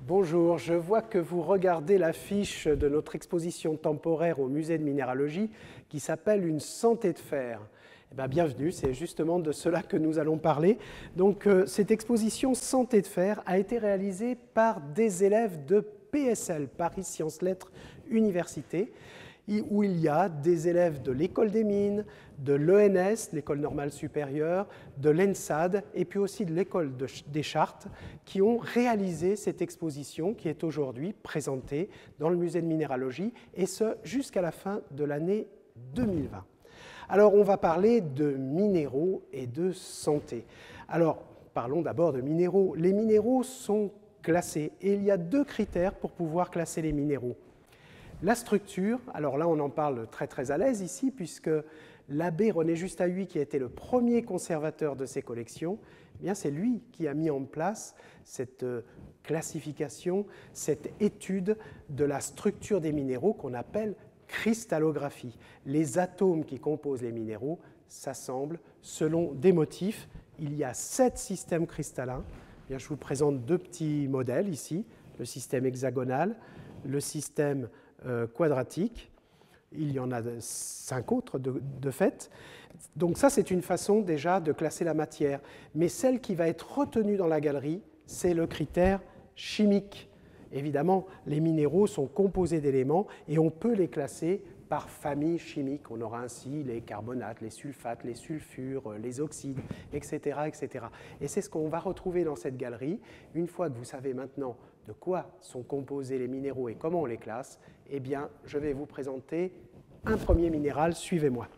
Bonjour, je vois que vous regardez l'affiche de notre exposition temporaire au musée de minéralogie qui s'appelle Une santé de fer. Eh bien, bienvenue, c'est justement de cela que nous allons parler. Donc, cette exposition Santé de fer a été réalisée par des élèves de PSL, Paris Sciences Lettres Université, où il y a des élèves de l'école des mines, de l'ENS, l'école normale supérieure, de l'ENSAD et puis aussi de l'école des Chartes qui ont réalisé cette exposition qui est aujourd'hui présentée dans le musée de minéralogie et ce jusqu'à la fin de l'année 2020. Alors on va parler de minéraux et de santé. Alors parlons d'abord de minéraux. Les minéraux sont classés et il y a deux critères pour pouvoir classer les minéraux. La structure, alors là on en parle très à l'aise ici puisque l'abbé René Justahuy, qui a été le premier conservateur de ces collections, eh bien c'est lui qui a mis en place cette classification, cette étude de la structure des minéraux qu'on appelle cristallographie. Les atomes qui composent les minéraux s'assemblent selon des motifs. Il y a 7 systèmes cristallins. Eh bien, je vous présente deux petits modèles ici, le système hexagonal, le système quadratique. Il y en a 5 autres de fait. Donc ça, c'est une façon déjà de classer la matière. Mais celle qui va être retenue dans la galerie, c'est le critère chimique. Évidemment, les minéraux sont composés d'éléments et on peut les classer par famille chimique. On aura ainsi les carbonates, les sulfates, les sulfures, les oxydes, etc. etc. Et c'est ce qu'on va retrouver dans cette galerie. Une fois que vous savez maintenant de quoi sont composés les minéraux et comment on les classe, eh bien, je vais vous présenter un premier minéral. Suivez-moi.